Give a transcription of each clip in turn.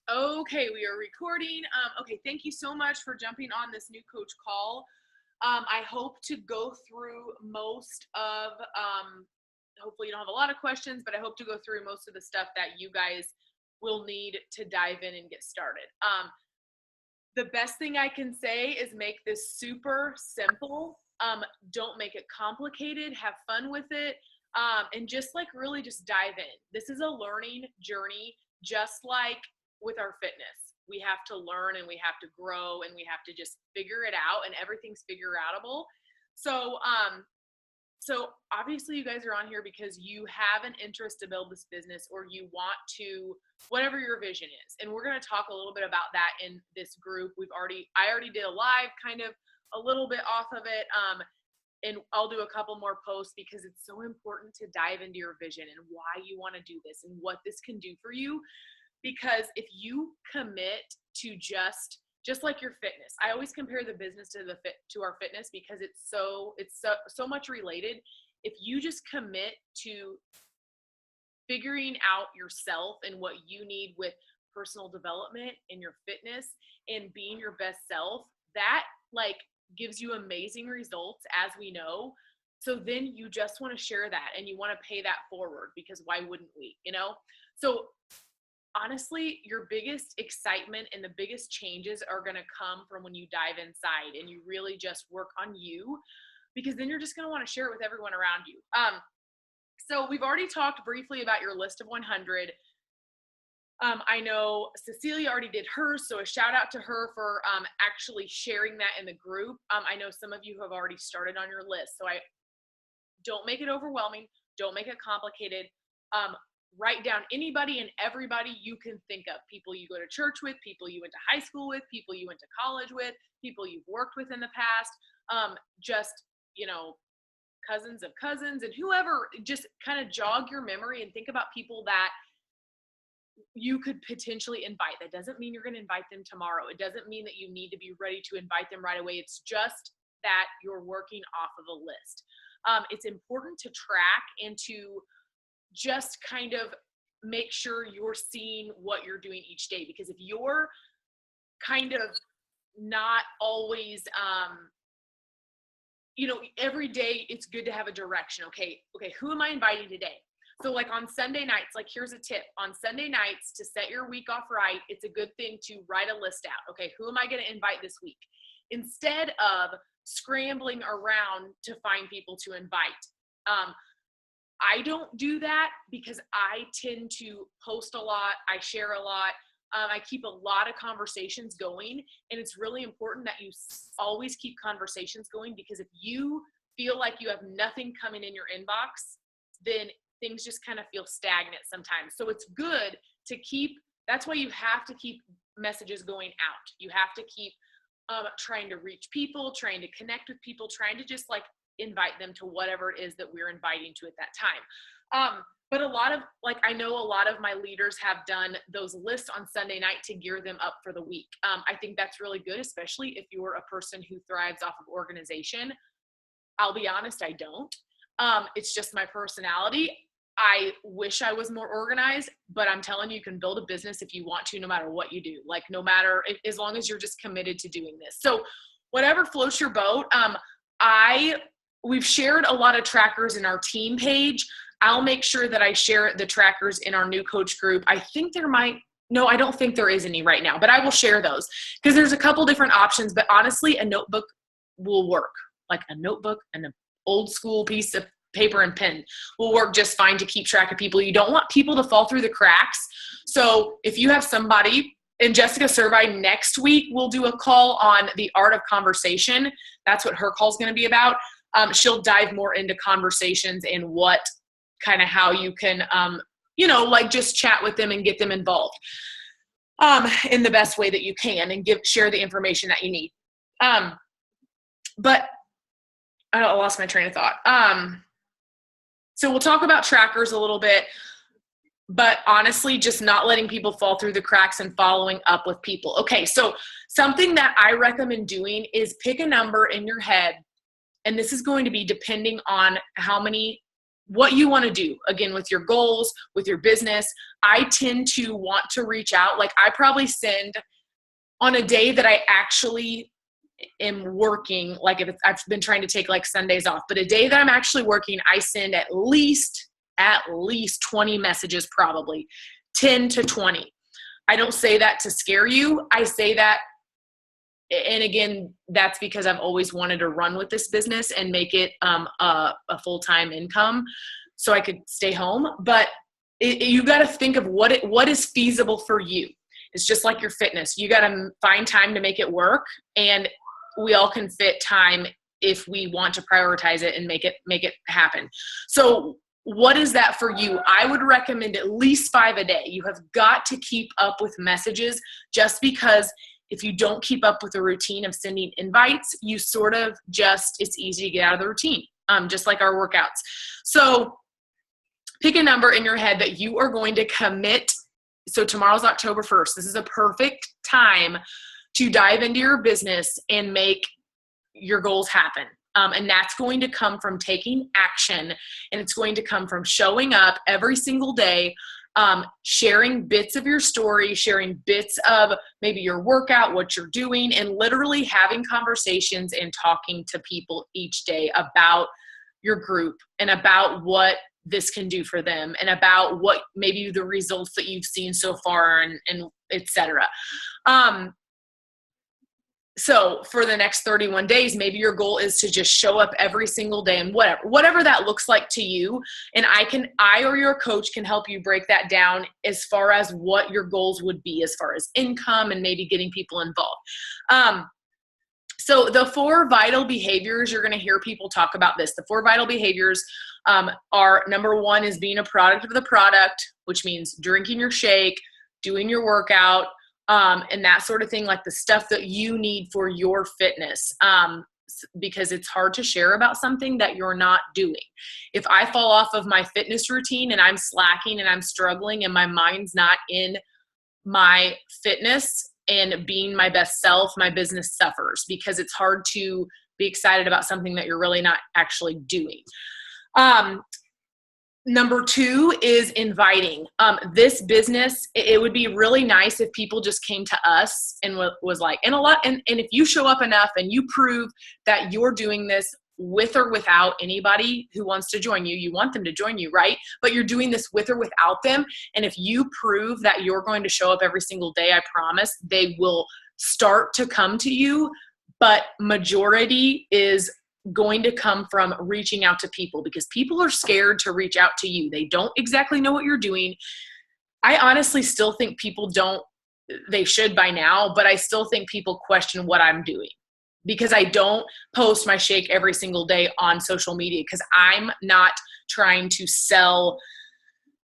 Okay, we are recording. Okay, thank you so much for jumping on this new coach call. I hope to go through most of, hopefully you don't have a lot of questions, but I hope to go through most of the stuff that you guys will need to dive in and get started. The best thing I can say is make this super simple. Don't make it complicated. Have fun with it. And just like really just dive in. This is a learning journey, just like with our fitness. We have to learn and we have to grow and we have to just figure it out, and everything's figure outable. So obviously you guys are on here because you have an interest to build this business, or you want to, whatever your vision is. And we're going to talk a little bit about that in this group. I already did a live kind of a little bit off of it. And I'll do a couple more posts because it's so important to dive into your vision and why you want to do this and what this can do for you. Because if you commit to just like your fitness, I always compare the business to our fitness because it's so much related. If you just commit to figuring out yourself and what you need with personal development and your fitness and being your best self, that like gives you amazing results, as we know. So then you just want to share that and you want to pay that forward, because why wouldn't we, So honestly, your biggest excitement and the biggest changes are going to come from when you dive inside and you really just work on you, because then you're just going to want to share it with everyone around you. So we've already talked briefly about your list of 100. I know Cecilia already did hers, so a shout out to her for actually sharing that in the group. I know some of you have already started on your list, so I don't make it overwhelming. Don't make it complicated. Write down anybody and everybody you can think of. People you go to church with, people you went to high school with, people you went to college with, people you've worked with in the past, cousins of cousins, and whoever. Just kind of jog your memory and think about people that you could potentially invite. That doesn't mean you're going to invite them tomorrow. It doesn't mean that you need to be ready to invite them right away. It's just that you're working off of a list. It's important to track and to just kind of make sure you're seeing what you're doing each day, because if you're kind of not always, every day it's good to have a direction. Okay, who am I inviting today? So like on Sunday nights, like here's a tip. On Sunday nights, to set your week off right, it's a good thing to write a list out. Okay, who am I going to invite this week? Instead of scrambling around to find people to invite. I don't do that because I tend to post a lot. I share a lot. I keep a lot of conversations going, and it's really important that you always keep conversations going, because if you feel like you have nothing coming in your inbox, then things just kind of feel stagnant sometimes. So it's good to keep, that's why you have to keep messages going out. You have to keep trying to reach people, trying to connect with people, trying to just like invite them to whatever it is that we're inviting to at that time. But I know a lot of my leaders have done those lists on Sunday night to gear them up for the week. I think that's really good, especially if you're a person who thrives off of organization. I'll be honest, I don't. It's just my personality. I wish I was more organized, but I'm telling you, you can build a business if you want to, no matter what you do. Like as long as you're just committed to doing this. So whatever floats your boat. We've shared a lot of trackers in our team page. I'll make sure that I share the trackers in our new coach group. I don't think there is any right now, but I will share those because there's a couple different options. But honestly, a notebook will work. Like a notebook and an old school piece of paper and pen will work just fine to keep track of people. You don't want people to fall through the cracks. So if you have somebody, and Jessica Servine next week, we'll do a call on the art of conversation. That's what her call is going to be about. She'll dive more into conversations and how you can, just chat with them and get them involved in the best way that you can, and share the information that you need. But I lost my train of thought. So we'll talk about trackers a little bit, but honestly, just not letting people fall through the cracks and following up with people. Okay, so something that I recommend doing is pick a number in your head, and this is going to be depending on how many what you want to do, again, with your goals, with your business. I tend to want to reach out. Like I probably send on a day that I actually am working, like if I've been trying to take like Sundays off, but a day that I'm actually working, I send at least 20 messages, probably 10 to 20. I don't say that to scare you. I say that, and again, that's because I've always wanted to run with this business and make it a full-time income so I could stay home. But you got to think of what is feasible for you. It's just like your fitness. You got to find time to make it work, and we all can fit time if we want to prioritize it and make it happen. So what is that for you? I would recommend at least 5 a day. You have got to keep up with messages, just because if you don't keep up with a routine of sending invites, you sort of it's easy to get out of the routine, just like our workouts. So pick a number in your head that you are going to commit. So tomorrow's October 1st. This is a perfect time to dive into your business and make your goals happen. And that's going to come from taking action, and it's going to come from showing up every single day, sharing bits of your story, sharing bits of maybe your workout, what you're doing, and literally having conversations and talking to people each day about your group and about what this can do for them and about what maybe the results that you've seen so far and et cetera. So for the next 31 days, maybe your goal is to just show up every single day, and whatever that looks like to you. And I or your coach can help you break that down as far as what your goals would be as far as income and maybe getting people involved. So the 4 vital behaviors, you're going to hear people talk about this. The 4 vital behaviors are, number 1 is being a product of the product, which means drinking your shake, doing your workout, and that sort of thing, like the stuff that you need for your fitness, because it's hard to share about something that you're not doing. If I fall off of my fitness routine and I'm slacking and I'm struggling and my mind's not in my fitness and being my best self, my business suffers, because it's hard to be excited about something that you're really not actually doing. Number 2 is inviting. This business, it would be really nice if people just came to us and was like, and if you show up enough and you prove that you're doing this with or without anybody who wants to join you, you want them to join you, right? But you're doing this with or without them. And if you prove that you're going to show up every single day, I promise they will start to come to you. But majority is going to come from reaching out to people, because people are scared to reach out to you. They don't exactly know what you're doing. I honestly still think people don't, they should by now, but I still think people question what I'm doing, because I don't post my shake every single day on social media, because I'm not trying to sell.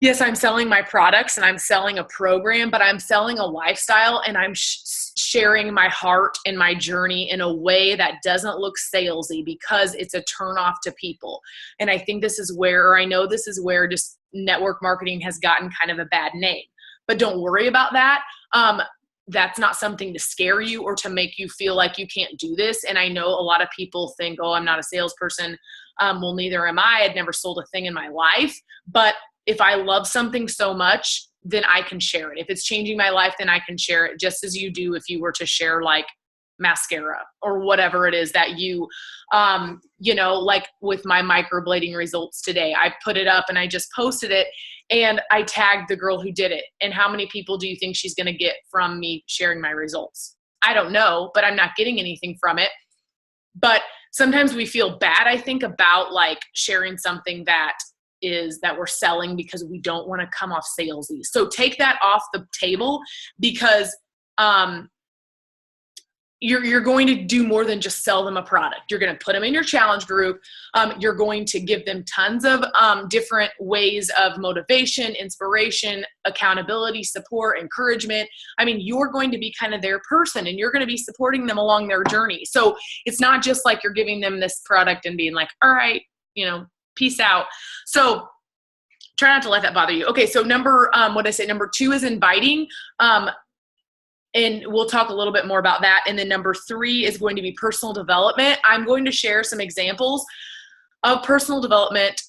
Yes, I'm selling my products and I'm selling a program, but I'm selling a lifestyle, and I'm sharing my heart and my journey in a way that doesn't look salesy, because it's a turnoff to people. And I think this is where, or I know this is where just network marketing has gotten kind of a bad name. But don't worry about that. That's not something to scare you or to make you feel like you can't do this. And I know a lot of people think, oh, I'm not a salesperson. Well, neither am I. I'd never sold a thing in my life. But if I love something so much, then I can share it. If it's changing my life, then I can share it, just as you do if you were to share like mascara or whatever it is that you, like with my microblading results today, I put it up and I just posted it and I tagged the girl who did it. And how many people do you think she's going to get from me sharing my results? I don't know, but I'm not getting anything from it. But sometimes we feel bad, I think, about like sharing something that we're selling, because we don't want to come off salesy. So take that off the table, because you're going to do more than just sell them a product. You're going to put them in your challenge group. You're going to give them tons of different ways of motivation, inspiration, accountability, support, encouragement. I mean, you're going to be kind of their person, and you're going to be supporting them along their journey. So it's not just like you're giving them this product and being like, all right, peace out. So try not to let that bother you. Okay. So number 2 is inviting. And we'll talk a little bit more about that. And then number 3 is going to be personal development. I'm going to share some examples of personal development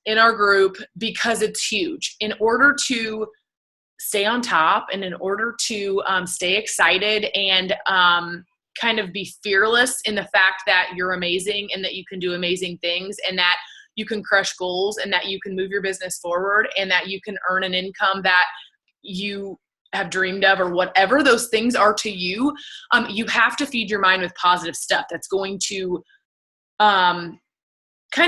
in our group because it's huge. In order to stay on top and in order to stay excited and kind of be fearless in the fact that you're amazing and that you can do amazing things and that you can crush goals and that you can move your business forward and that you can earn an income that you have dreamed of or whatever those things are to you, you have to feed your mind with positive stuff that's going to kind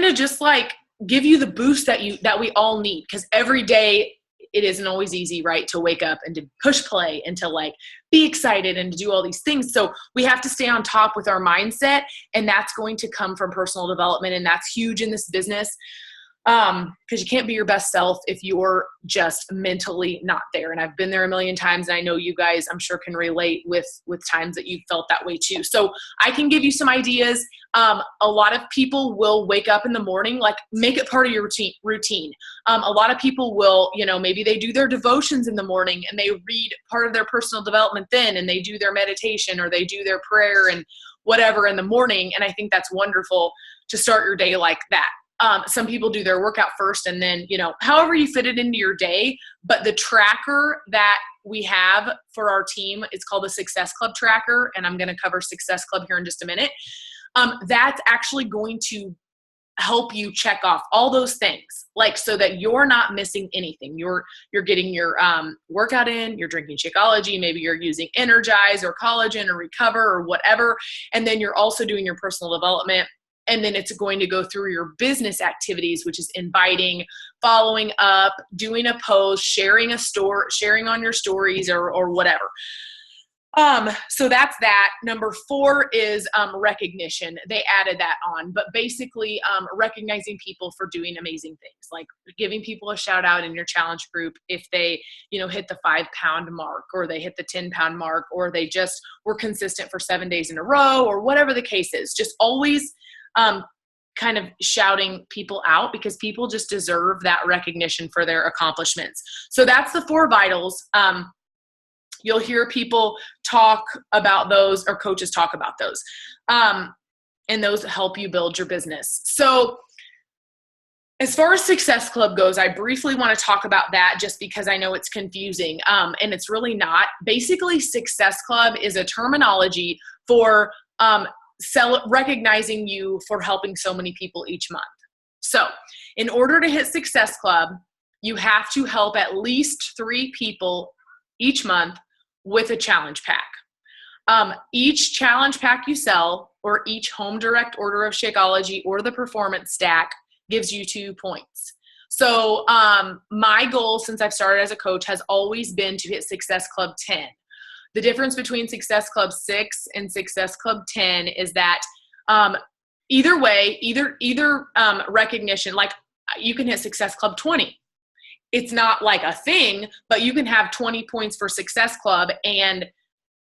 of just like give you the boost that we all need, because every day it isn't always easy, right, to wake up and to push play and to like be excited and to do all these things. So we have to stay on top with our mindset, and that's going to come from personal development, and that's huge in this business. Because you can't be your best self if you're just mentally not there. And I've been there a million times, and I know you guys, I'm sure, can relate with times that you felt that way too. So I can give you some ideas. A lot of people will wake up in the morning, like make it part of your routine. A lot of people will, maybe they do their devotions in the morning and they read part of their personal development then, and they do their meditation or they do their prayer and whatever in the morning. And I think that's wonderful to start your day like that. Some people do their workout first and then, however you fit it into your day. But the tracker that we have for our team, it's called the Success Club tracker. And I'm going to cover Success Club here in just a minute. That's actually going to help you check off all those things, like, so that you're not missing anything. You're getting your workout in, you're drinking Shakeology, maybe you're using Energize or Collagen or Recover or whatever. And then you're also doing your personal development. And then it's going to go through your business activities, which is inviting, following up, doing a post, sharing on your stories or whatever. So that's that. Number 4 is recognition. They added that on, but basically recognizing people for doing amazing things, like giving people a shout out in your challenge group if they, hit the 5-pound mark, or they hit the 10-pound mark, or they just were consistent for 7 days in a row, or whatever the case is. Just always kind of shouting people out, because people just deserve that recognition for their accomplishments. So that's the 4 vitals. You'll hear people talk about those, or coaches talk about those. And those help you build your business. So as far as Success Club goes, I briefly want to talk about that just because I know it's confusing. And it's really not. Basically, Success Club is a terminology for recognizing you for helping so many people each month. So in order to hit Success Club, you have to help at least 3 people each month with a challenge pack. Each challenge pack you sell, or each home direct order of Shakeology or the Performance Stack, gives you 2 points. So my goal since I've started as a coach has always been to hit Success Club 10. The difference between Success Club 6 and Success Club 10 is that either way, either recognition, like you can hit Success Club 20. It's not like a thing, but you can have 20 points for Success Club, and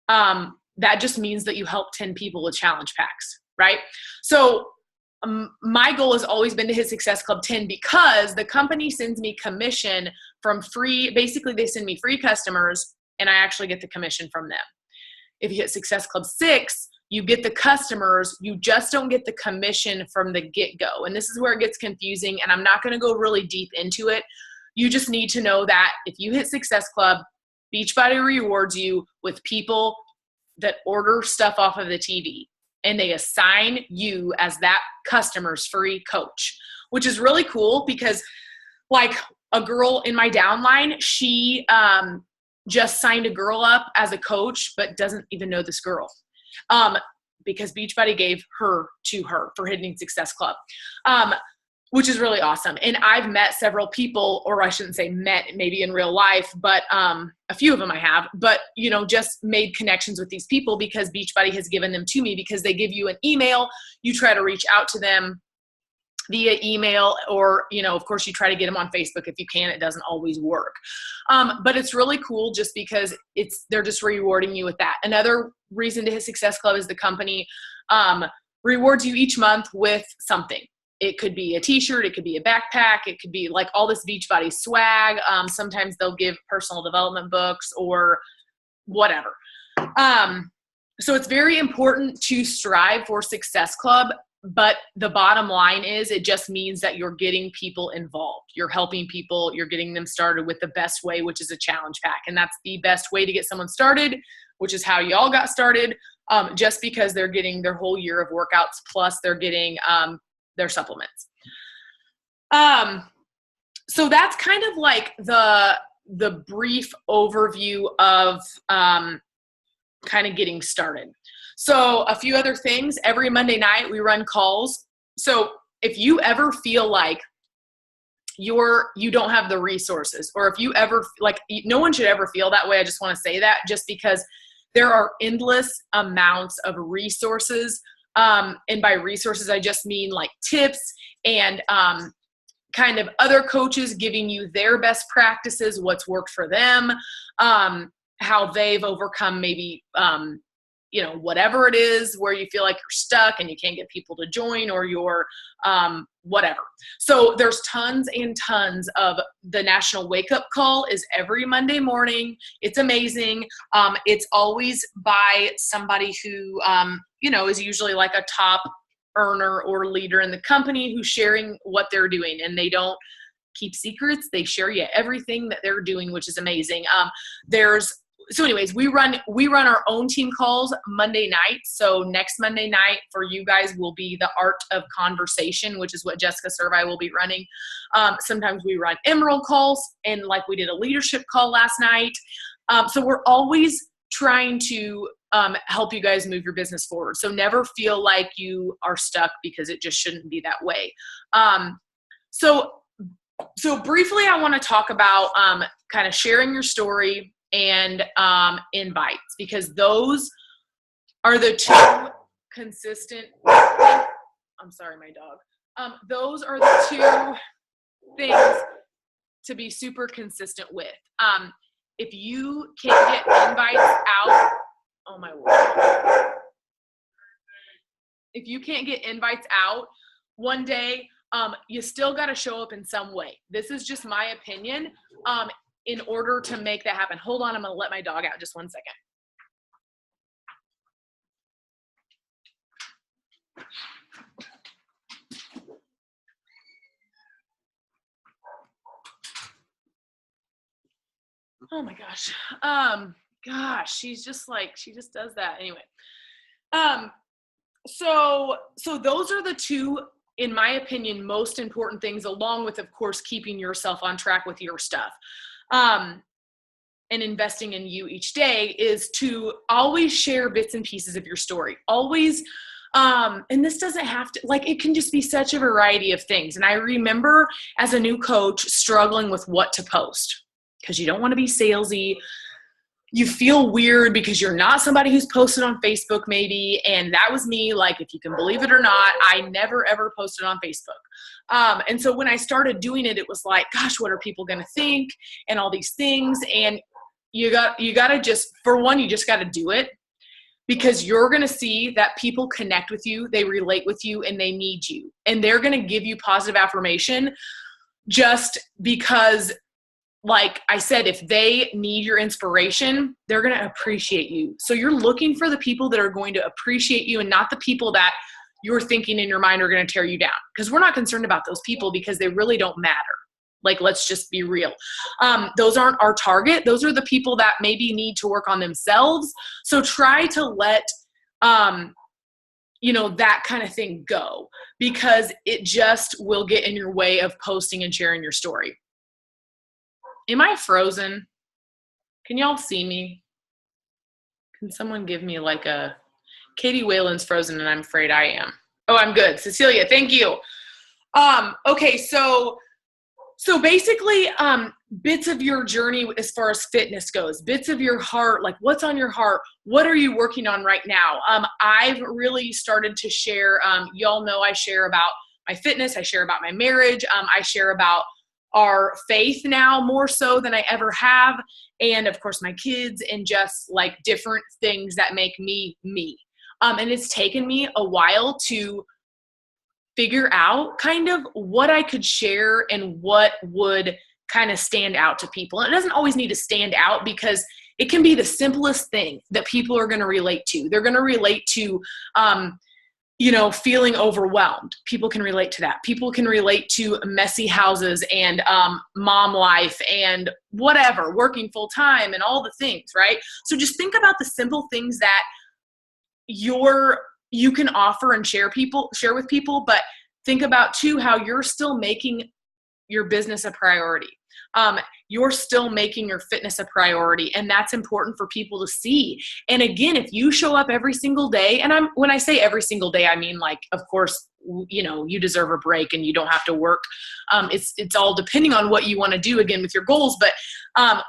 that just means that you help 10 people with challenge packs, right? So my goal has always been to hit Success Club 10 because the company sends me commission from basically they send me free customers, and I actually get the commission from them. If you hit Success Club 6, you get the customers, you just don't get the commission from the get-go. And this is where it gets confusing, and I'm not going to go really deep into it. You just need to know that if you hit Success Club, Beachbody rewards you with people that order stuff off of the TV, and they assign you as that customer's free coach, which is really cool because, like, a girl in my downline, she just signed a girl up as a coach, but doesn't even know this girl because Beachbody gave her to her for hitting Success Club, which is really awesome. And I've met several people, or I shouldn't say met, maybe in real life, but a few of them I have, but, just made connections with these people because Beachbody has given them to me, because they give you an email. You try to reach out to them via email, or, of course you try to get them on Facebook if you can. It doesn't always work. But it's really cool just because they're just rewarding you with that. Another reason to hit Success Club is the company rewards you each month with something. It could be a t-shirt, it could be a backpack, it could be like all this Beachbody swag. Sometimes they'll give personal development books or whatever. So it's very important to strive for Success Club, but the bottom line is it just means that you're getting people involved. You're helping people. You're getting them started with the best way, which is a challenge pack. And that's the best way to get someone started, which is how y'all got started, just because they're getting their whole year of workouts, plus they're getting their supplements. So that's kind of like the brief overview of kind of getting started. So a few other things. Every Monday night we run calls. So if you ever feel like you don't have the resources, or if you ever, like, no one should ever feel that way. I just want to say that, just because there are endless amounts of resources. And by resources, I just mean like tips and kind of other coaches giving you their best practices, what's worked for them, how they've overcome maybe, whatever it is where you feel like you're stuck and you can't get people to join, or you're whatever. So there's tons and tons of the National Wake Up Call is every Monday morning. It's amazing. It's always by somebody who, is usually like a top earner or leader in the company who's sharing what they're doing, and they don't keep secrets. They share you everything that they're doing, which is amazing. So anyways, we run our own team calls Monday night. So next Monday night for you guys will be the Art of Conversation, which is what Jessica Servi will be running. Sometimes we run Emerald calls, and like we did a leadership call last night. So we're always trying to help you guys move your business forward. So never feel like you are stuck, because it just shouldn't be that way. So briefly, I want to talk about kind of sharing your story and invites, because those are the two consistent. I'm sorry, my dog. Those are the two things to be super consistent with. If you can't get invites out, oh my word. If you can't get invites out one day, you still got to show up in some way. This is just my opinion. In order to make that happen. Hold on, I'm going to let my dog out just 1 second. Oh my gosh. She just does that. Anyway. So those are the two, in my opinion, most important things, along with, of course, keeping yourself on track with your stuff. And investing in you each day, is to always share bits and pieces of your story. Always, and this doesn't have to, like, it can just be such a variety of things. And I remember as a new coach struggling with what to post, because you don't want to be salesy. You feel weird because you're not somebody who's posted on Facebook maybe. And that was me. Like, if you can believe it or not, I never, ever posted on Facebook. And so when I started doing it, it was like, gosh, what are people going to think? And all these things. And you got to just, for one, you just got to do it, because you're going to see that people connect with you, they relate with you, and they need you. And they're going to give you positive affirmation just because, like I said, if they need your inspiration, they're going to appreciate you. So you're looking for the people that are going to appreciate you, and not the people that you're thinking in your mind are going to tear you down. Because we're not concerned about those people, because they really don't matter. Like, let's just be real. Those aren't our target. Those are the people that maybe need to work on themselves. So try to let, that kind of thing go, because it just will get in your way of posting and sharing your story. Am I frozen? Can y'all see me? Can someone give me like a, Katie Whalen's frozen and I'm afraid I am. Oh, I'm good. Cecilia, thank you. Okay. So basically, bits of your journey as far as fitness goes, bits of your heart, like what's on your heart, what are you working on right now? I've really started to share, y'all know I share about my fitness, I share about my marriage, I share about our faith now more so than I ever have, and of course my kids, and just like different things that make me me. And it's taken me a while to figure out kind of what I could share and what would kind of stand out to people. And it doesn't always need to stand out, because it can be the simplest thing that people are going to relate to. They're going to relate to feeling overwhelmed. People can relate to that. People can relate to messy houses and mom life and whatever, working full time and all the things, right? So just think about the simple things that you can offer and share with people, but think about too how you're still making your business a priority. You're still making your fitness a priority, and that's important for people to see. And again, if you show up every single day, and when I say every single day, I mean, like, of course, you deserve a break and you don't have to work. It's all depending on what you want to do, again, with your goals. But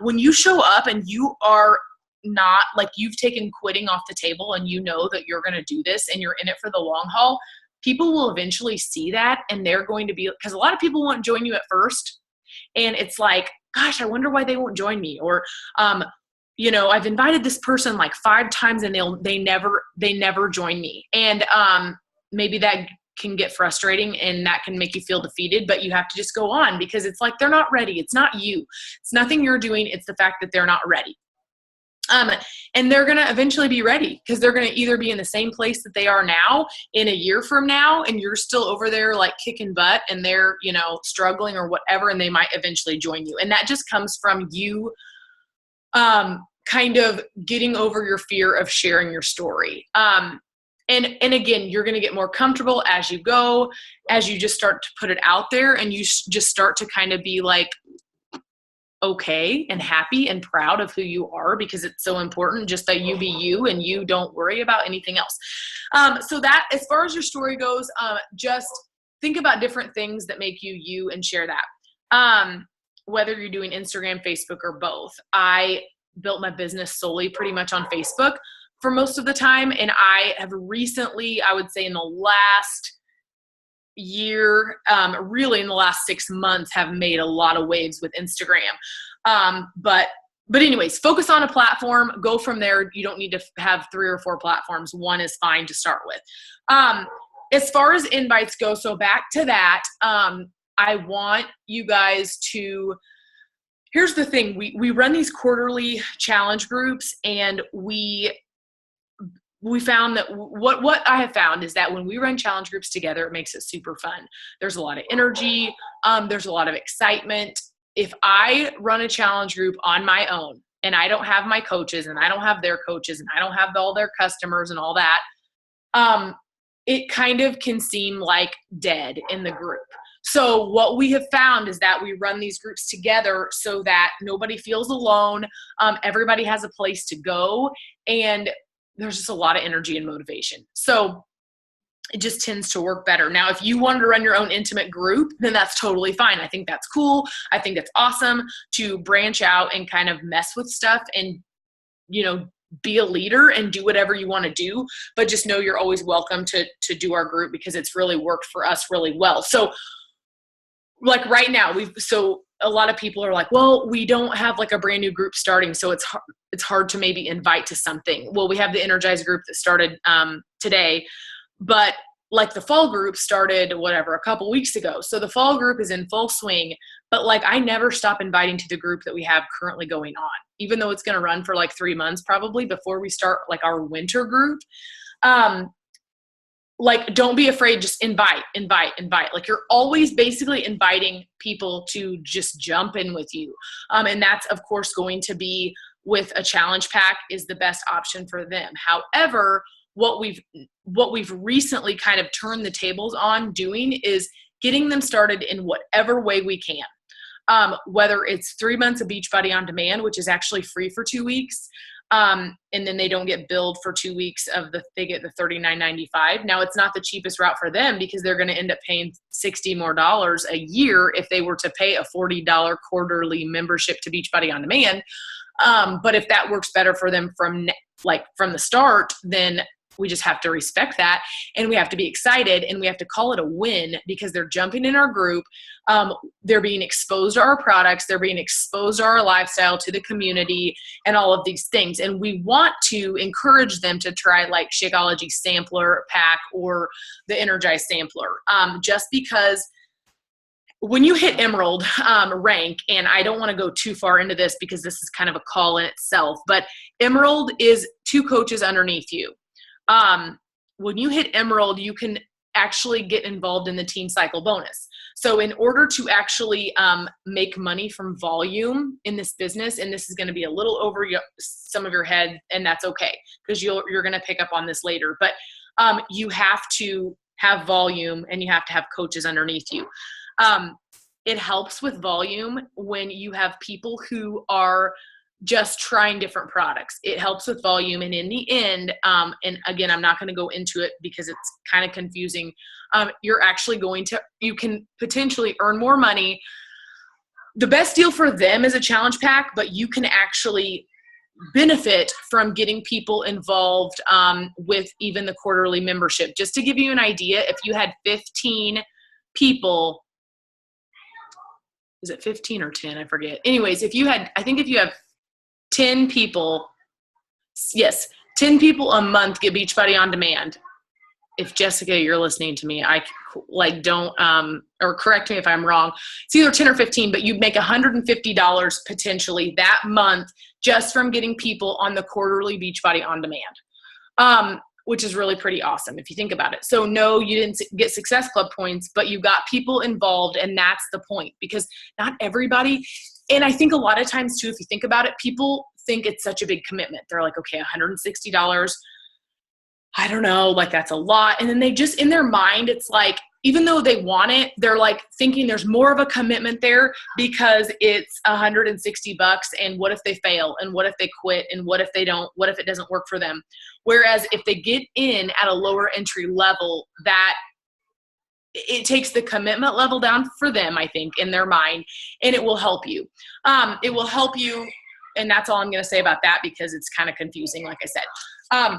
when you show up and you are not, like, you've taken quitting off the table and you know that you're going to do this and you're in it for the long haul, people will eventually see that, and they're going to be, because a lot of people won't join you at first. And it's like, gosh, I wonder why they won't join me. Or, I've invited this person like 5 times and they never join me. And maybe that can get frustrating and that can make you feel defeated, but you have to just go on, because it's like, they're not ready. It's not you. It's nothing you're doing. It's the fact that they're not ready. And they're going to eventually be ready, because they're going to either be in the same place that they are now in a year from now, and you're still over there like kicking butt and they're, struggling or whatever, and they might eventually join you. And that just comes from you kind of getting over your fear of sharing your story. And again, you're going to get more comfortable as you go, as you just start to put it out there, and you just start to kind of be like, okay and happy and proud of who you are, because it's so important just that you be you and you don't worry about anything else. So that, as far as your story goes, just think about different things that make you you and share that. Whether you're doing Instagram, Facebook, or both. I built my business solely pretty much on Facebook for most of the time. And I have recently, I would say in the last year, really in the last 6 months, have made a lot of waves with Instagram. But anyways, focus on a platform, go from there. You don't need to have 3 or 4 platforms. One is fine to start with. As far as invites go, so back to that, I want you guys to, here's the thing. We run these quarterly challenge groups, and we found that what I have found is that when we run challenge groups together, it makes it super fun. There's a lot of energy. There's a lot of excitement. If I run a challenge group on my own and I don't have my coaches and I don't have their coaches and I don't have all their customers and all that, it kind of can seem like dead in the group. So what we have found is that we run these groups together so that nobody feels alone. Everybody has a place to go, and there's just a lot of energy and motivation. So it just tends to work better. Now, if you wanted to run your own intimate group, then that's totally fine. I think that's cool. I think it's awesome to branch out and kind of mess with stuff and, be a leader and do whatever you want to do. But just know you're always welcome to do our group, because it's really worked for us really well. So like right now, a lot of people are like, well, we don't have like a brand new group starting, so it's hard to maybe invite to something. Well, we have the Energize group that started today, but like the fall group started a couple weeks ago. So the fall group is in full swing, but like I never stop inviting to the group that we have currently going on, even though it's going to run for like 3 months probably before we start like our winter group. Like, don't be afraid, just invite. Like, you're always basically inviting people to just jump in with you. And that's, of course, going to be with a challenge pack is the best option for them. However, what we've recently kind of turned the tables on doing is getting them started in whatever way we can. Whether it's 3 months of Beachbody On Demand, which is actually free for 2 weeks, and then they don't get billed for 2 weeks they get the $39.95. Now, it's not the cheapest route for them, because they're going to end up paying $60 more a year if they were to pay a $40 quarterly membership to Beachbody On Demand. But if that works better for them from the start, then we just have to respect that, and we have to be excited, and we have to call it a win, because they're jumping in our group. They're being exposed to our products. They're being exposed to our lifestyle, to the community, and all of these things. And we want to encourage them to try like Shakeology Sampler Pack or the Energize Sampler, just because when you hit Emerald rank, and I don't want to go too far into this because this is kind of a call in itself, but Emerald is 2 coaches underneath you. when you hit Emerald, you can actually get involved in the Team Cycle bonus. So in order to actually make money from volume in this business, and this is going to be a little over some of your head, and that's okay, because you're going to pick up on this later, but you have to have volume and you have to have coaches underneath you. It helps with volume when you have people who are just trying different products. It helps with volume. And in the end, and again, I'm not going to go into it because it's kind of confusing. You're actually you can potentially earn more money. The best deal for them is a challenge pack, but you can actually benefit from getting people involved with even the quarterly membership. Just to give you an idea, if you had 15 people, is it 15 or 10? I forget. Anyways, if you have 10 people, yes, 10 people a month get Beachbody On Demand. If Jessica, you're listening to me, don't, or correct me if I'm wrong. It's either 10 or 15, but you'd make $150 potentially that month just from getting people on the quarterly Beachbody On Demand, which is really pretty awesome if you think about it. So no, you didn't get Success Club points, but you got people involved, and that's the point, because not everybody, and I think a lot of times too, if you think about it, people think it's such a big commitment. They're like, okay, $160, I don't know, like that's a lot. And then they just, in their mind, it's like, even though they want it, they're like thinking there's more of a commitment there because it's $160. And what if they fail? And what if they quit? And what if they don't? What if it doesn't work for them? Whereas if they get in at a lower entry level, that it takes the commitment level down for them, I think, in their mind, and it will help you. It will help you. And that's all I'm going to say about that, because it's kind of confusing, like I said.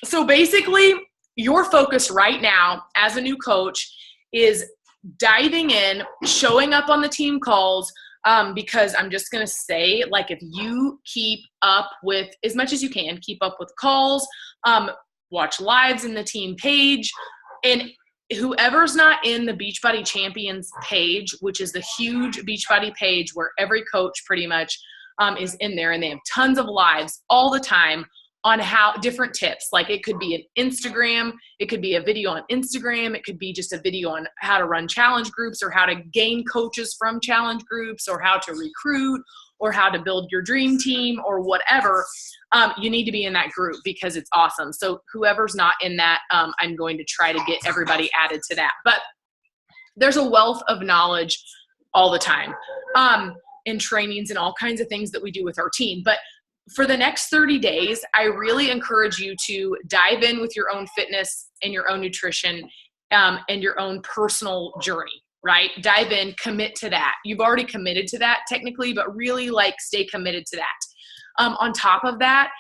So basically, your focus right now as a new coach is diving in, showing up on the team calls, because I'm just going to say, like, if you keep up with, as much as you can, keep up with calls, watch lives in the team page, and whoever's not in the Beachbody Champions page, which is the huge Beachbody page where every coach pretty much is in there, and they have tons of lives all the time on how different tips. Like, it could be an Instagram, it could be a video on Instagram, it could be just a video on how to run challenge groups, or how to gain coaches from challenge groups, or how to recruit, or how to build your dream team, or whatever. You need to be in that group because it's awesome. So whoever's not in that, I'm going to try to get everybody added to that. But there's a wealth of knowledge all the time, in trainings and all kinds of things that we do with our team. But for the next 30 days, I really encourage you to dive in with your own fitness and your own nutrition, and your own personal journey, right? Dive in, commit to that. You've already committed to that technically, but really, like, stay committed to that. On top of that,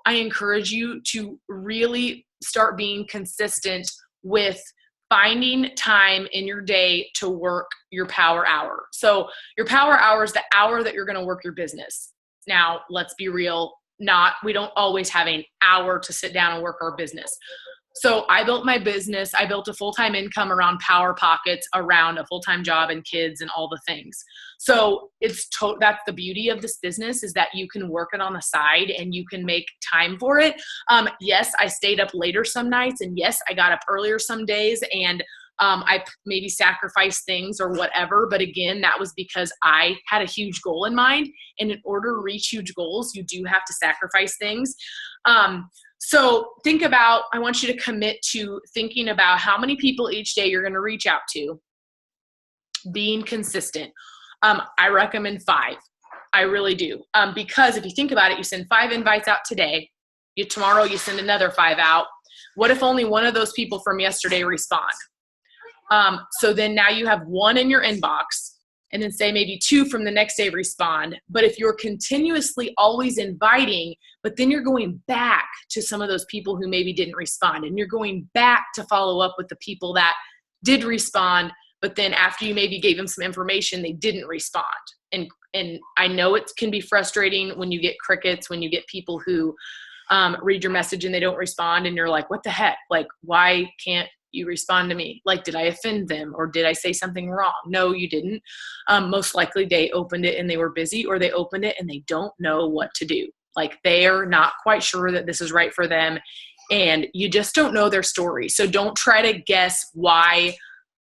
I encourage you to really start being consistent with finding time in your day to work your power hour. So your power hour is the hour that you're going to work your business. Now, let's be real, we don't always have an hour to sit down and work our business. So I built my business. I built a full-time income around Power Pockets, around a full-time job and kids and all the things. So that's the beauty of this business, is that you can work it on the side and you can make time for it. Yes, I stayed up later some nights, and yes, I got up earlier some days, and I maybe sacrificed things or whatever. But again, that was because I had a huge goal in mind. And in order to reach huge goals, you do have to sacrifice things. So I want you to commit to thinking about how many people each day you're going to reach out to, being consistent. I recommend 5. I really do. Because if you think about it, you send 5 invites out today. Tomorrow you send another 5 out. What if only one of those people from yesterday respond? So then now you have 1 in your inbox, and then say maybe 2 from the next day respond. But if you're continuously always inviting, but then you're going back to some of those people who maybe didn't respond, and you're going back to follow up with the people that did respond, but then after you maybe gave them some information, they didn't respond. And I know it can be frustrating when you get crickets, when you get people who read your message and they don't respond, and you're like, what the heck? Like, why can't you respond to me? Like, did I offend them, or did I say something wrong? No, you didn't. Most likely they opened it and they were busy, or they opened it and they don't know what to do. Like, they're not quite sure that this is right for them. and you just don't know their story. So don't try to guess why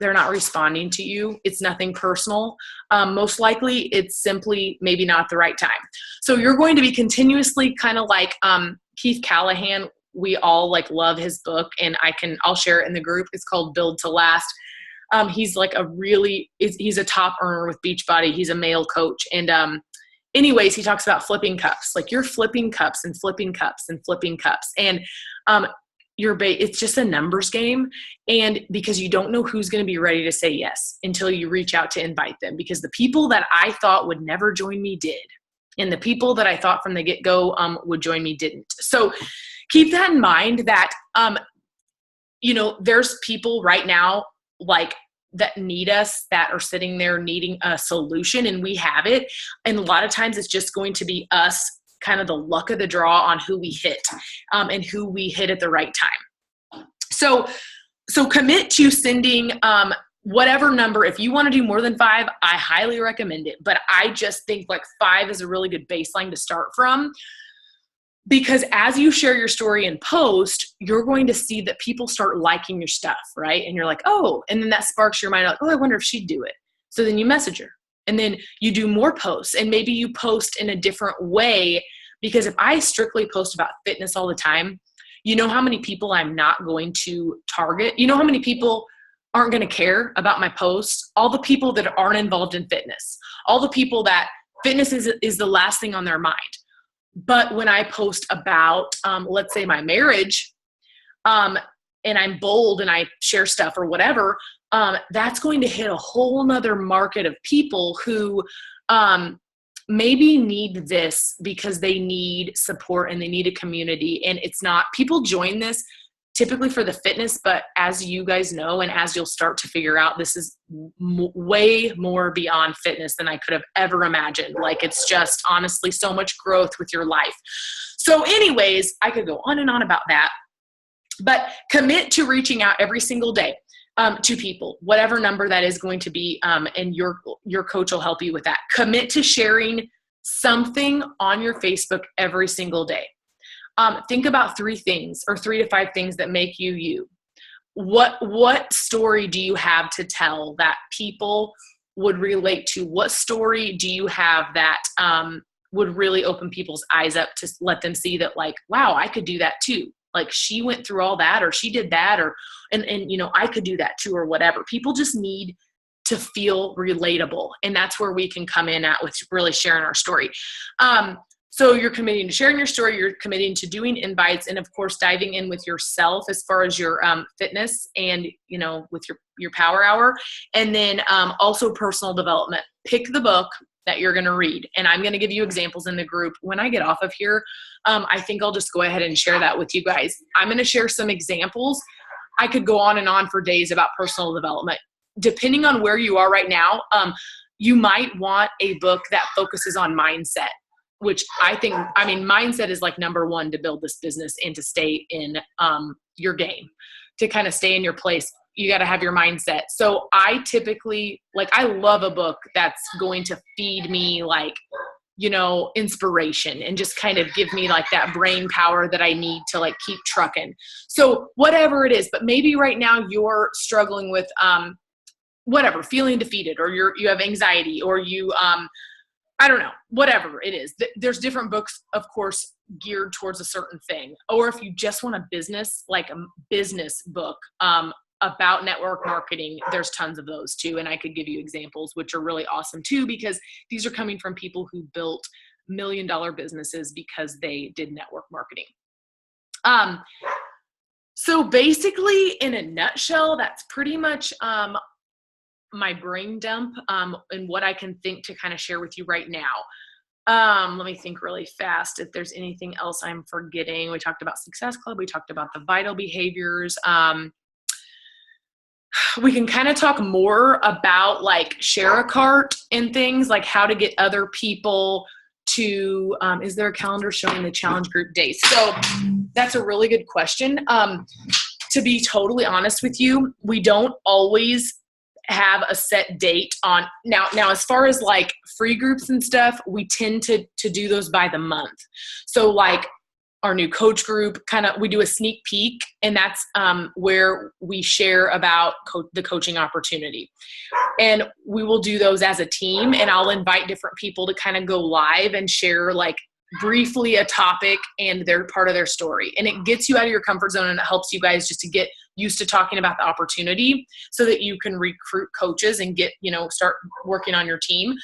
they're not responding to you. It's nothing personal. Most likely it's simply maybe not the right time. So you're going to be continuously kind of like Keith Callahan. We all like love his book, and I'll share it in the group. It's called Build to Last. He's like he's a top earner with Beachbody. He's a male coach. And anyways, he talks about flipping cups. Like you're flipping cups and flipping cups and flipping cups. And it's just a numbers game. And because you don't know who's going to be ready to say yes until you reach out to invite them, because the people that I thought would never join me did. And the people that I thought from the get-go would join me didn't. So keep that in mind that, there's people right now like that need us, that are sitting there needing a solution, and we have it. And a lot of times it's just going to be us, kind of the luck of the draw on who we hit and who we hit at the right time. So commit to sending whatever number. If you want to do more than 5, I highly recommend it. But I just think like 5 is a really good baseline to start from, because as you share your story and post, you're going to see that people start liking your stuff, right? And you're like, oh, and then that sparks your mind, like, oh, I wonder if she'd do it. So then you message her, and then you do more posts, and maybe you post in a different way. Because if I strictly post about fitness all the time, you know how many people I'm not going to target? You know how many people aren't going to care about my posts? All the people that aren't involved in fitness, all the people that fitness is the last thing on their mind. But when I post about, let's say my marriage, and I'm bold and I share stuff or whatever, that's going to hit a whole nother market of people who maybe need this because they need support and they need a community. And it's not, people join this typically for the fitness, but as you guys know, and as you'll start to figure out, this is way more beyond fitness than I could have ever imagined. Like it's just honestly so much growth with your life. So anyways, I could go on and on about that, but commit to reaching out every single day to people, whatever number that is going to be. And your coach will help you with that. Commit to sharing something on your Facebook every single day. Think about 3 things or 3 to 5 things that make you you. What story do you have to tell that people would relate to? What story do you have that would really open people's eyes up to let them see that, like, wow, I could do that too. Like she went through all that, or she did that, and I could do that too, or whatever. People just need to feel relatable. And that's where we can come in at with really sharing our story. So you're committing to sharing your story, you're committing to doing invites, and of course, diving in with yourself as far as your fitness and, with your power hour. And then also personal development. Pick the book that you're going to read. And I'm going to give you examples in the group. When I get off of here, I think I'll just go ahead and share that with you guys. I'm going to share some examples. I could go on and on for days about personal development. Depending on where you are right now, you might want a book that focuses on mindset, which mindset is like number 1 to build this business and to stay in your game, to kind of stay in your place. You got to have your mindset. So I typically, I love a book that's going to feed me inspiration and just kind of give me like that brain power that I need to keep trucking. So whatever it is, but maybe right now you're struggling with feeling defeated, or you have anxiety, or you, I don't know, whatever it is. There's different books, of course, geared towards a certain thing. Or if you just want a business book about network marketing, there's tons of those too. And I could give you examples, which are really awesome too, because these are coming from people who built $1 million businesses because they did network marketing. So basically, in a nutshell, that's pretty much my brain dump and what I can think to kind of share with you right now. Let me think really fast if there's anything else I'm forgetting. We talked about Success Club. We talked about the vital behaviors. We can kind of talk more about share a cart and things, like how to get other people to, is there a calendar showing the challenge group dates? So that's a really good question. To be totally honest with you, we don't always have a set date on now as far as free groups and stuff, we tend to do those by the month. So our new coach group, we do a sneak peek, and that's where we share about the coaching opportunity. And we will do those as a team, and I'll invite different people to kind of go live and share like briefly a topic and their part of their story. And it gets you out of your comfort zone, and it helps you guys just to get used to talking about the opportunity so that you can recruit coaches and get, start working on your team.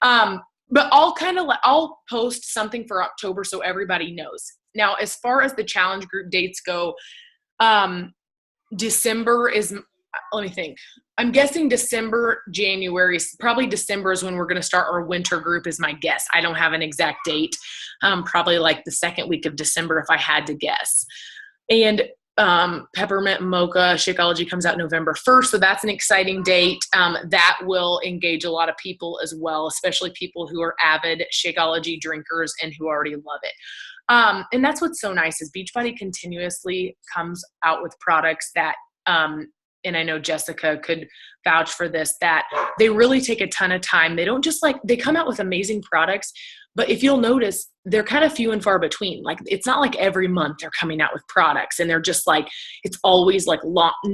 But I'll post something for October so everybody knows. Now, as far as the challenge group dates go, December is, let me think. I'm guessing December, January, probably December is when we're going to start our winter group is my guess. I don't have an exact date. Probably like the second week of December if I had to guess. And Peppermint Mocha Shakeology comes out November 1st. So that's an exciting date. That will engage a lot of people as well, especially people who are avid Shakeology drinkers and who already love it. And that's what's so nice is Beachbody continuously comes out with products that, and I know Jessica could vouch for this, that they really take a ton of time. They don't just they come out with amazing products, but if you'll notice, they're kind of few and far between. Like, it's not like every month they're coming out with products and they're just it's always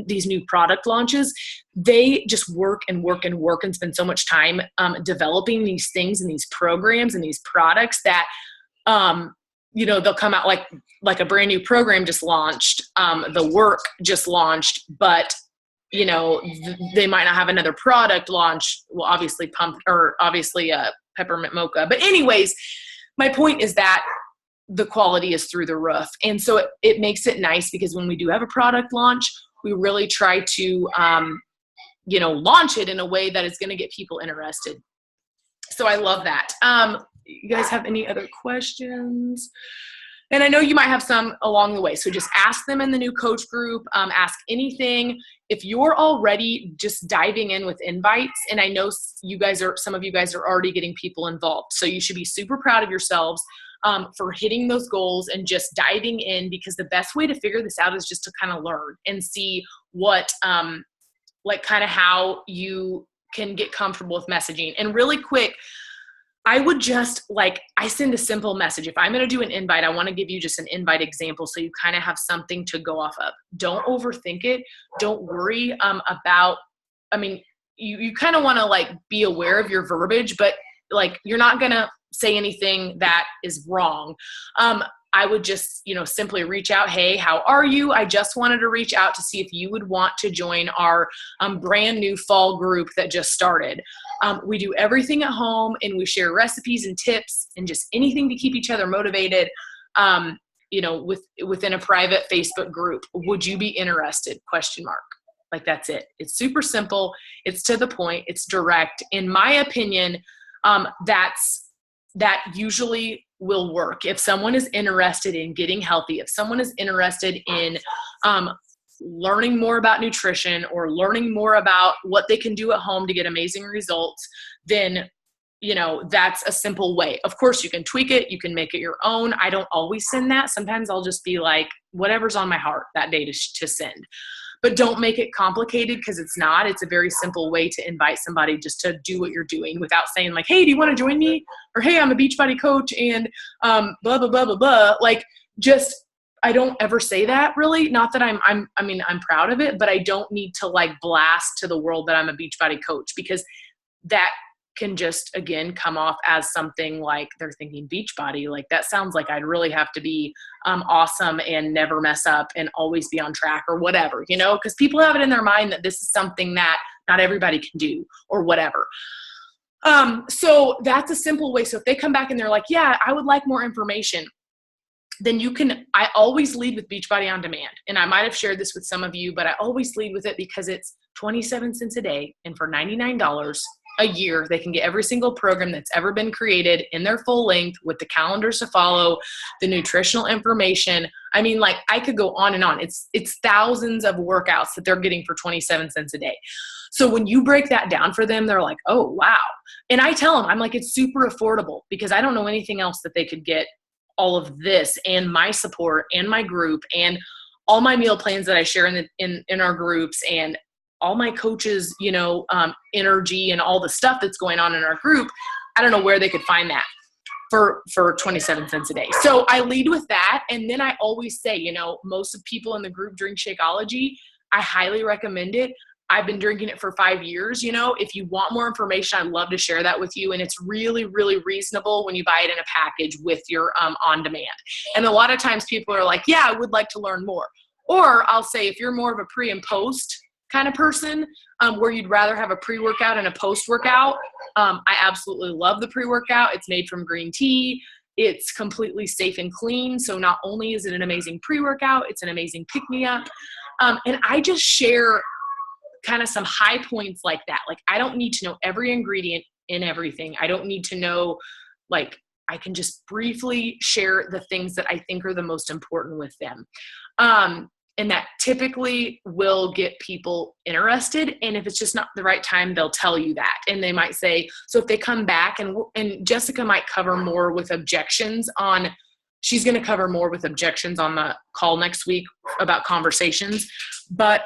these new product launches. They just work and work and work and spend so much time developing these things and these programs and these products that, they'll come out like a brand new program just launched, the work just launched, but they might not have another product launch. Well, obviously Peppermint Mocha. But anyways, my point is that the quality is through the roof. And so it makes it nice because when we do have a product launch, we really try to, launch it in a way that is going to get people interested. So I love that. You guys have any other questions? And I know you might have some along the way. So just ask them in the new coach group, ask anything. If you're already just diving in with invites, and I know some of you guys are already getting people involved. So you should be super proud of yourselves for hitting those goals and just diving in, because the best way to figure this out is just to kind of learn and see what, kind of how you can get comfortable with messaging. And really quick, I would just I send a simple message. If I'm going to do an invite, I want to give you just an invite example so you kind of have something to go off of. Don't overthink it. Don't worry about, you kind of want to be aware of your verbiage, but you're not going to say anything that is wrong. I would just, simply reach out. Hey, how are you? I just wanted to reach out to see if you would want to join our brand new fall group that just started. We do everything at home, and we share recipes and tips and just anything to keep each other motivated, within a private Facebook group. Would you be interested? ? That's it. It's super simple. It's to the point. It's direct. In my opinion, that usually will work. If someone is interested in getting healthy, if someone is interested in learning more about nutrition or learning more about what they can do at home to get amazing results, then, that's a simple way. Of course, you can tweak it. You can make it your own. I don't always send that. Sometimes I'll just be whatever's on my heart that day to send. But don't make it complicated, because it's not. It's a very simple way to invite somebody just to do what you're doing without saying hey, do you want to join me? Or, hey, I'm a Beachbody coach and blah, blah, blah, blah, blah. I don't ever say that really. Not that I'm proud of it, but I don't need to blast to the world that I'm a Beachbody coach, because that can just, again, come off as something they're thinking Beachbody. That sounds like I'd really have to be awesome and never mess up and always be on track or whatever, because people have it in their mind that this is something that not everybody can do or whatever. So that's a simple way. So if they come back and they're yeah, I would like more information, then I always lead with Beachbody On Demand. And I might have shared this with some of you, but I always lead with it because it's 27 cents a day. And for $99 a year, they can get every single program that's ever been created in their full length with the calendars to follow, the nutritional information. I could go on and on. It's thousands of workouts that they're getting for 27 cents a day. So when you break that down for them, they're oh, wow. And I tell them, it's super affordable, because I don't know anything else that they could get all of this and my support and my group and all my meal plans that I share in our groups and all my coaches, energy and all the stuff that's going on in our group. I don't know where they could find that. for 27 cents a day. So I lead with that. And then I always say, you know, most of people in the group drink Shakeology. I highly recommend it. I've been drinking it for 5 years. You know, if you want more information, I'd love to share that with you. And it's really, really reasonable when you buy it in a package with your on demand. And a lot of times people are like, yeah, I would like to learn more. Or I'll say, if you're more of a pre and post kind of person, where you'd rather have a pre-workout and a post-workout, I absolutely love the pre-workout. It's made from green tea. It's completely safe and clean. So not only is it an amazing pre-workout, it's an amazing pick-me-up. And I just share kind of some high points like that. Like, I don't need to know every ingredient in everything. I don't need to know, like, I can just briefly share the things that I think are the most important with them. And that typically will get people interested. And if it's just not the right time, they'll tell you that. And they might say, so if they come back, and Jessica might cover more with objections on, she's going to cover more with objections on the call next week about conversations. But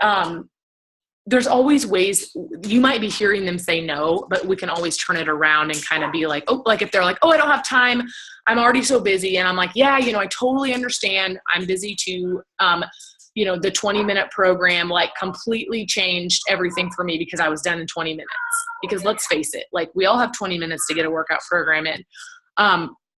there's always ways. You might be hearing them say no, but we can always turn it around and kind of be like, oh, like if they're like, oh, I don't have time, I'm already so busy. And I'm like, yeah, you know, I totally understand. I'm busy too. You know, the 20-minute program like completely changed everything for me because I was done in 20 minutes. Because let's face it, like we all have 20 minutes to get a workout program in.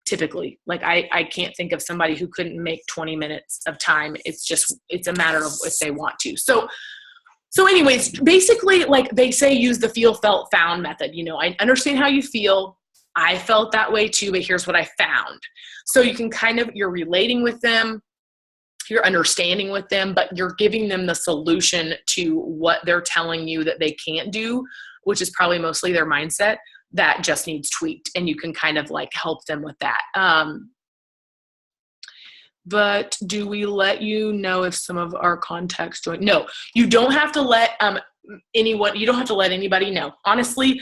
Typically, like I can't think of somebody who couldn't make 20 minutes of time. It's a matter of if they want to. So anyways, basically, like they say, use the feel, felt, found method. You know, I understand how you feel. I felt that way too, but here's what I found. So you can you're relating with them, you're understanding with them, but you're giving them the solution to what they're telling you that they can't do, which is probably mostly their mindset that just needs tweaked. And you can kind of like help them with that. But do we let you know if some of our contacts join? No, you don't have to let anyone, you don't have to let anybody know. Honestly,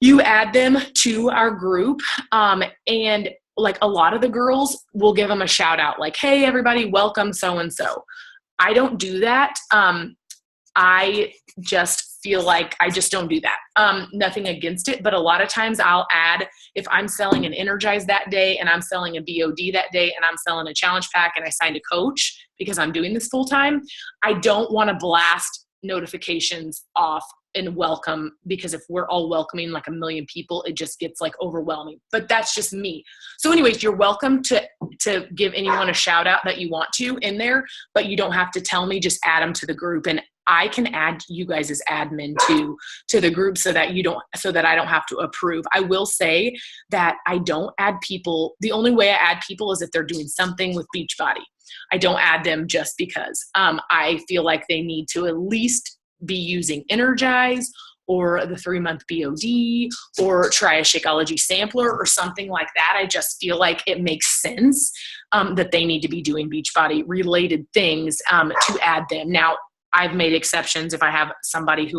you add them to our group, and like a lot of the girls will give them a shout out like, hey, everybody, welcome so-and-so. I don't do that. I just feel like I just don't do that. Nothing against it, but a lot of times I'll add, if I'm selling an Energize that day and I'm selling a BOD that day and I'm selling a challenge pack and I signed a coach because I'm doing this full time, I don't want to blast notifications off and welcome, because if we're all welcoming like 1 million people, it just gets like overwhelming. But that's just me. So anyways, you're welcome to give anyone a shout out that you want to in there, but you don't have to tell me, just add them to the group. And I can add you guys as admin to the group so that I don't have to approve. I will say that I don't add people. The only way I add people is if they're doing something with Beachbody. I don't add them just because I feel like they need to at least be using Energize or the 3-month BOD or try a Shakeology sampler or something like that. I just feel like it makes sense that they need to be doing Beachbody related things to add them. Now, I've made exceptions if I have somebody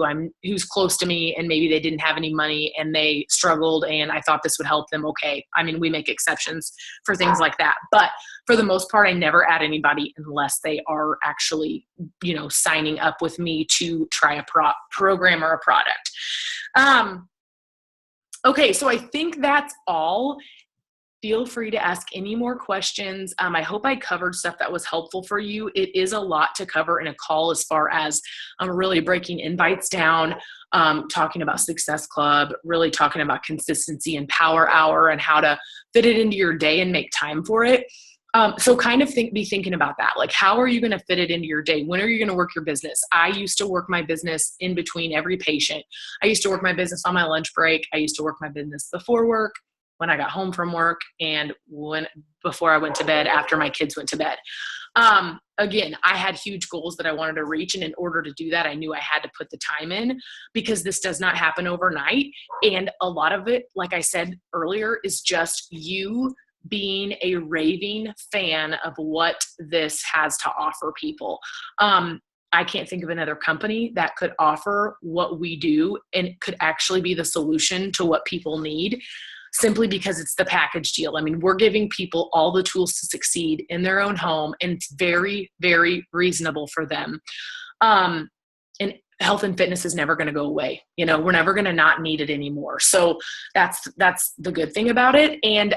who's close to me and maybe they didn't have any money and they struggled and I thought this would help them. Okay. I mean, we make exceptions for things like that, but for the most part, I never add anybody unless they are actually, you know, signing up with me to try a program or a product. Okay. So I think that's all. Feel free to ask any more questions. I hope I covered stuff that was helpful for you. It is a lot to cover in a call as far as really breaking invites down, talking about Success Club, really talking about consistency and Power Hour and how to fit it into your day and make time for it. So kind of be thinking about that. Like, how are you going to fit it into your day? When are you going to work your business? I used to work my business in between every patient. I used to work my business on my lunch break. I used to work my business before work, when I got home from work, and before I went to bed, after my kids went to bed. Again, I had huge goals that I wanted to reach. And in order to do that, I knew I had to put the time in, because this does not happen overnight. And a lot of it, like I said earlier, is just you being a raving fan of what this has to offer people. I can't think of another company that could offer what we do and could actually be the solution to what people need, simply because it's the package deal. I mean, we're giving people all the tools to succeed in their own home, and it's very, very reasonable for them. And health and fitness is never going to go away. We're never going to not need it anymore. So that's the good thing about it. And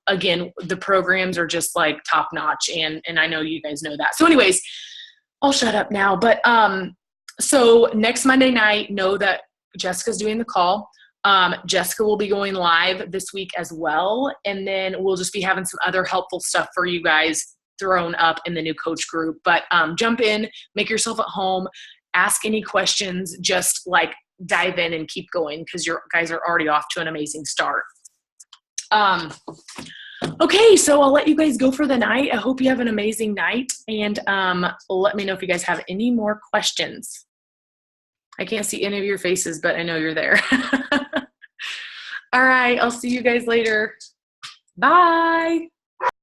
again, the programs are just like top notch, and I know you guys know that. So anyways, I'll shut up now. But so next Monday night, know that Jessica's doing the call. Jessica will be going live this week as well. And then we'll just be having some other helpful stuff for you guys thrown up in the new coach group. But jump in, make yourself at home, ask any questions, just like dive in and keep going, because your guys are already off to an amazing start. Okay, so I'll let you guys go for the night. I hope you have an amazing night, and let me know if you guys have any more questions. I can't see any of your faces, but I know you're there. All right, I'll see you guys later. Bye.